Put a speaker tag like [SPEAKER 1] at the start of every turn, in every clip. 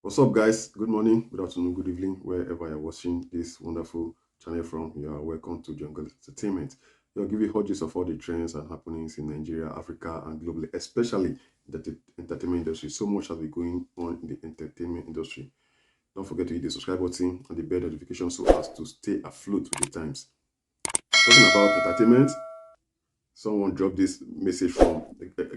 [SPEAKER 1] What's up, guys? Good morning, good afternoon, good evening, wherever you're watching this wonderful channel from. You are welcome to Jungle Entertainment. We'll give you hodges of all the trends and happenings in Nigeria, Africa, and globally, especially the entertainment industry. So much has been going on in the entertainment industry. Don't forget to hit the subscribe button and the bell notification so as to stay afloat with the times. Talking about entertainment, someone dropped this message from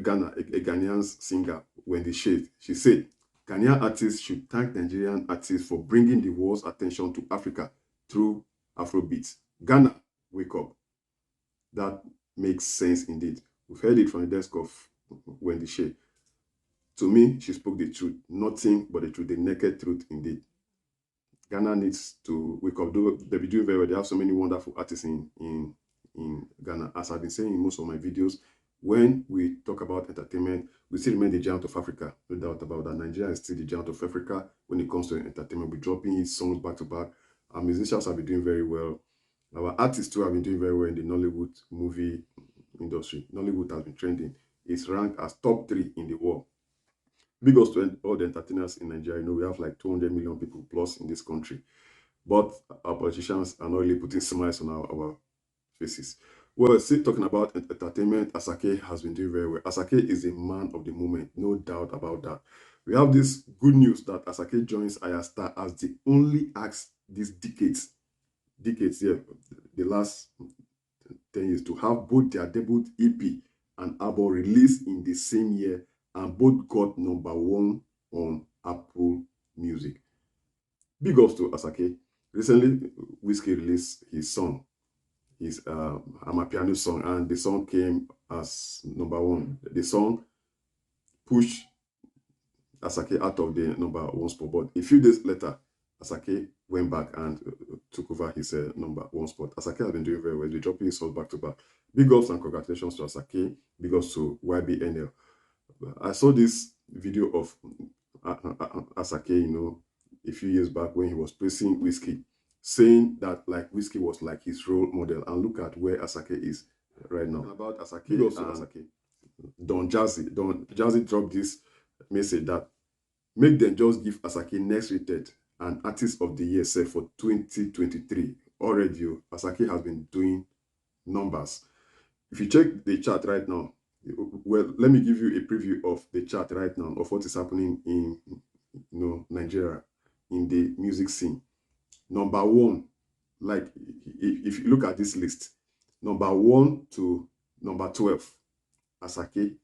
[SPEAKER 1] Ghana, a Ghanaian singer, Wendy Shade. She said, Ghanaian artists should thank Nigerian artists for bringing the world's attention to Africa through Afrobeats. Ghana, wake up. That makes sense indeed. We've heard it from the desk of Wendy Shade. To me, she spoke the truth. Nothing but the truth, the naked truth indeed. Ghana needs to wake up. They'll be doing very well. They have so many wonderful artists in Ghana. As I've been saying in most of my videos, when we talk about entertainment, we still remain the giant of Africa. No doubt about that. Nigeria is still the giant of Africa when it comes to entertainment. We're dropping his songs back to back. Our musicians have been doing very well. Our artists too have been doing very well in the Nollywood movie industry. Nollywood has been trending. It's ranked as top 3 in the world. Big ups to all the entertainers in Nigeria. You know, we have like 200 million people plus in this country. But our politicians are not really putting smiles on our faces. Well, still talking about entertainment, Asake has been doing very well. Asake is a man of the moment, no doubt about that. We have this good news that Asake joins Ayastar as the only act these decades, yeah, the last 10 years, to have both their debut EP and album released in the same year, and both got #1 on Apple Music. Big ups to Asake. Recently, Wizkid released his song, his Amapiano song, and the song came as #1. The song pushed Asake out of the #1 spot, but a few days later, Asake went back and took over his #1 spot. Asake has been doing very well. They're dropping his songs back to back. Big ups and congratulations to Asake. Big ups to YBNL. I saw this video of Asake, you know, a few years back when he was praising Wizkid, saying that like Wizkid was like his role model. And look at where Asake is right now. About Asake, Asake, Don Jazzy dropped this message that make them just give Asake next rated and artist of the year set for 2023. Already, Asake has been doing numbers. If you check the chart right now, well, let me give you a preview of the chart right now of what is happening in Nigeria in the music scene. #1, like if you look at this list, #1 to #12, Asake.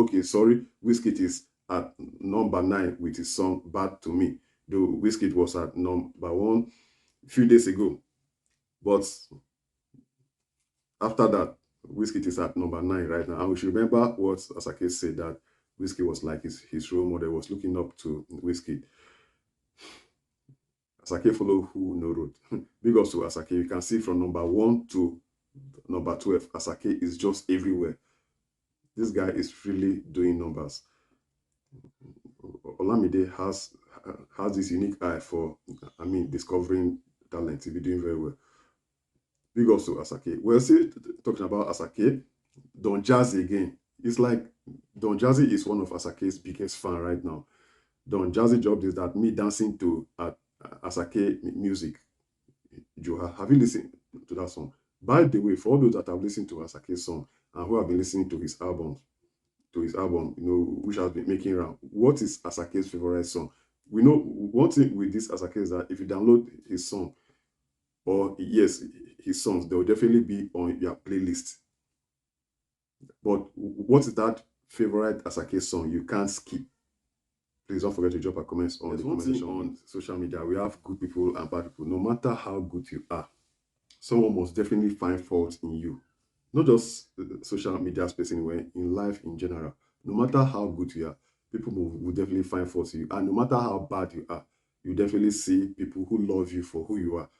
[SPEAKER 1] Okay, sorry, Wizkid is at #9 with his song Bad to Me. Though Wizkid was at #1 a few days ago. But after that, Wizkid is at #9 right now. And we should remember what Asake said, that Wizkid was like his role model, was looking up to Wizkid. Asake follow who no road. Big ups to Asake. You can see from #1 to #12, Asake is just everywhere. This guy is really doing numbers. Olamide has this unique eye for, discovering talent. He'll be doing very well. Big ups to Asake. Well, see, talking about Asake, Don Jazzy again. It's like Don Jazzy is one of Asake's biggest fan right now. Don Jazzy job is that me dancing to Asake music. Joha, have you listened to that song? By the way, for all those that have listened to Asake's song and who have been listening to his album, which has been making round, what is Asake's favorite song? We know one thing with this Asake is that if you download his song, or yes, his songs, they will definitely be on your playlist. But what is that favorite Asake song you can't skip? Please don't forget to drop a comment on the comment section. On social media, we have good people and bad people. No matter how good you are, someone must definitely find fault in you. Not just social media space anywhere, in life in general. No matter how good you are, people will definitely find fault in you. And no matter how bad you are, you definitely see people who love you for who you are.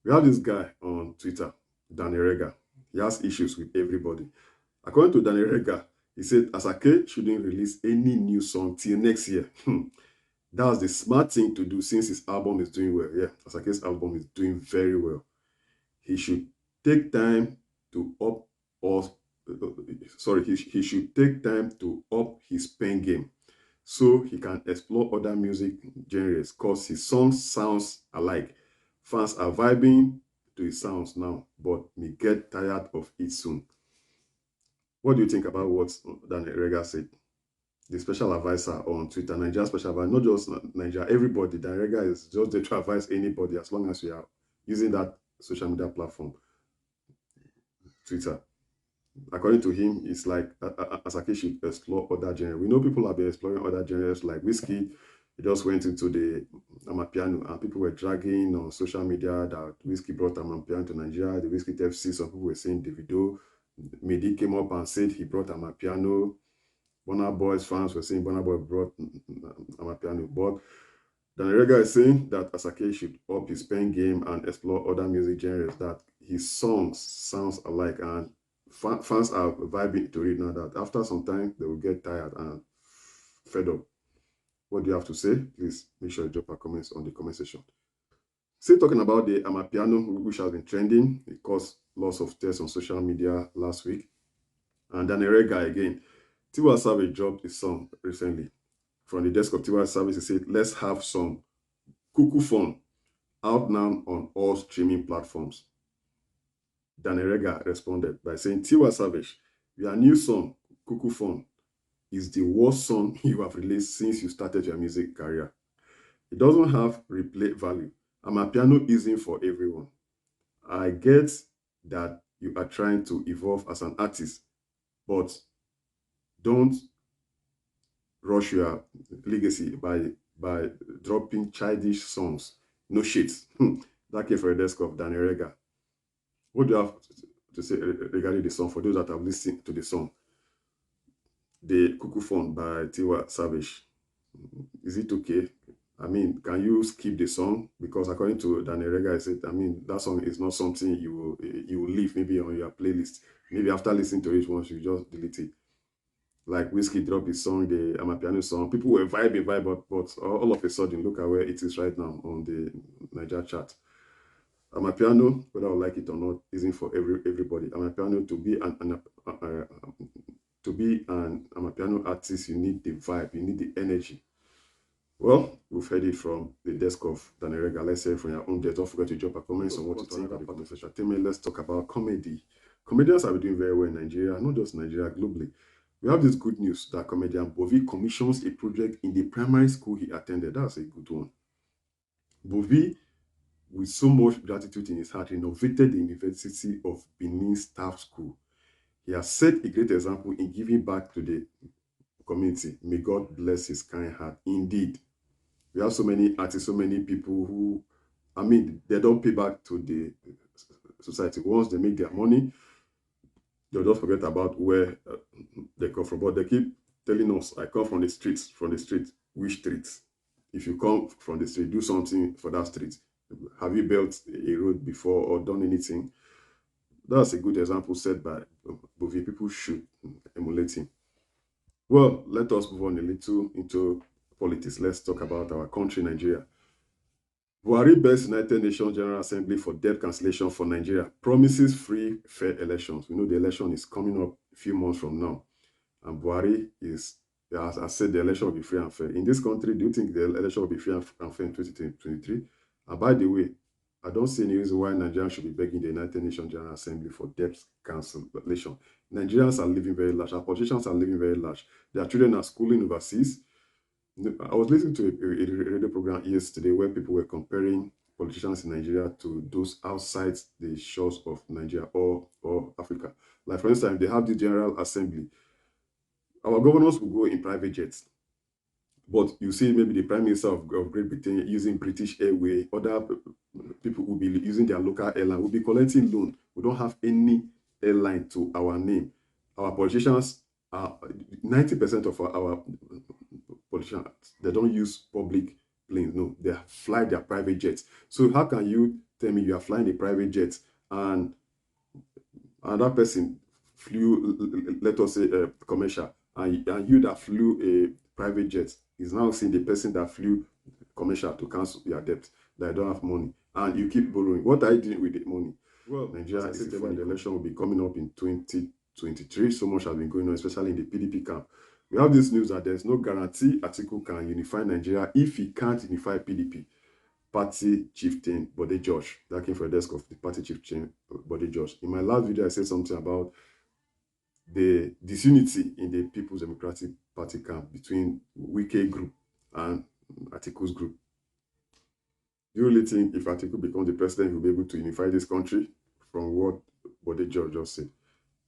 [SPEAKER 1] We have this guy on Twitter, Danny Rega. He has issues with everybody. According to Danny Rega, he said Asake shouldn't release any new song till next year. That's the smart thing to do since his album is doing well. Yeah, Asake's album is doing very well. He should take time to he should take time to up his pen game. so he can explore other music genres because his songs sounds alike. Fans are vibing to his sounds now, but may get tired of it soon. What do you think about what Daniel Rega said? The special advisor on Twitter, Nigeria special advisor, not just Nigeria, everybody. Daniel Rega is just there to advise anybody as long as you are using that social media platform, Twitter. According to him, it's like Asake should explore other genres. We know people have been exploring other genres like Wizkid. He just went into the Amapiano, and people were dragging on social media that Wizkid brought Amapiano to Nigeria. The Wizkid FC, some people were saying Davido. Midi came up and said he brought Amapiano. Burna Boy's fans were saying Burna Boy brought Amapiano. But Daniel Rega is saying that Asake should up his pen game and explore other music genres, that his songs sounds alike, and fans are vibing to it now, that after some time they will get tired and fed up. What do you have to say? Please make sure you drop a comments on the comment section. Still talking about the Amapiano, which has been trending. It caused lots of tests on social media last week. And Daniel Rega again. Tiwa Savage dropped a song recently. From the desk of Tiwa Savage, he said, let's have some cuckoo fun out now on all streaming platforms. Daniel Rega responded by saying, Tiwa Savage, your new song, Cuckoo Fun, is the worst song you have released since you started your music career. It doesn't have replay value. Amapiano isn't for everyone. I get that you are trying to evolve as an artist, but don't rush your legacy by dropping childish songs. No shit. That came from the desk of Daniel Rega. What do you have to say regarding the song for those that have listened to the song? The Cuckoo Fun by Tiwa Savage. Is it okay? I mean, can you skip the song? Because according to Daniel Rega, I said, I mean, that song is not something you will leave maybe on your playlist. Maybe after listening to it once, you just delete it. Like Wizkid dropped his song, the Amapiano song. People were vibing, but all of a sudden, look at where it is right now on the Nigeria chart. Amapiano, whether I like it or not, isn't for everybody. Amapiano, to be an Amapiano artist, you need the vibe, you need the energy. Well, we've heard it from the desk of Daniel Rega. Let's hear from your own desk. Don't forget to drop a comment on what you think about the entertainment. Let's talk about comedy. Comedians have been doing very well in Nigeria, not just Nigeria, globally. We have this good news that comedian Bovi commissions a project in the primary school he attended. That's a good one. Bovi, with so much gratitude in his heart, renovated the University of Benin Staff School. He has set a great example in giving back to the community. May God bless his kind heart. Indeed, we have so many artists, so many people who, I mean, they don't pay back to the society. Once they make their money, they'll just forget about where they come from. But they keep telling us, I come from the streets. Which streets? If you come from the street, do something for that street. Have you built a road before or done anything? That's a good example set by Bovi. People should emulate him. Well, let us move on a little into politics. Let's talk about our country, Nigeria. Buhari begs United Nations General Assembly for debt cancellation for Nigeria. Promises free, fair elections. We know the election is coming up a few months from now. And Buhari is, as I said, the election will be free and fair. In this country, do you think the election will be free and fair in 2023? And by the way, I don't see any reason why Nigerians should be begging the United Nations General Assembly for debt cancellation. Nigerians are living very large. Our politicians are living very large. Their children are schooling overseas. I was listening to a radio program yesterday where people were comparing politicians in Nigeria to those outside the shores of Nigeria or Africa. Like, for instance, they have the General Assembly. Our governors will go in private jets. But you see maybe the Prime Minister of Great Britain using British Airways, other people will be using their local airline, will be collecting loan. We don't have any airline to our name. Our politicians are 90% of our politicians, they don't use public planes. No, they fly their private jets. So how can you tell me you are flying a private jet and another person flew, let us say, commercial, and you that flew a private jet is now seeing the person that flew commercial to cancel your debt, that I don't have money, and you keep borrowing. What are you doing with the money? Well, Nigeria is the election will be coming up in 2023. So much has been going on, especially in the PDP camp. We have this news that there's no guarantee Atiku can unify Nigeria if he can't unify PDP. Party Chieftain Bode George. That came from the desk of the Party Chieftain Bode George. In my last video, I said something about the disunity in the People's Democratic Party camp between Wizkid group and Atiku's group. Do you really think if Atiku becomes the president, he'll be able to unify this country? From what Bode George just said.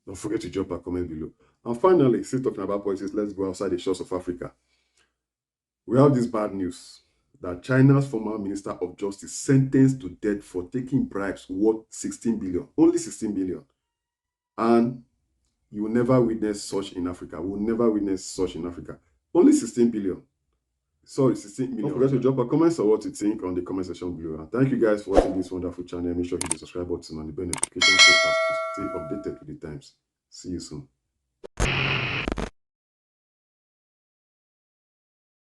[SPEAKER 1] Don't forget to drop a comment below. And finally, still talking about politics, let's go outside the shores of Africa. We have this bad news that China's former Minister of Justice sentenced to death for taking bribes worth 16 billion. Only 16 billion. And you will never witness such in Africa. We will never witness such in Africa. Only 16 billion. Sorry, 16 million. Don't forget to drop a comment or what you think on the comment section below. And thank you guys for watching this wonderful channel. Make sure you hit the subscribe button and the bell notification so as to stay updated with the times. See you soon.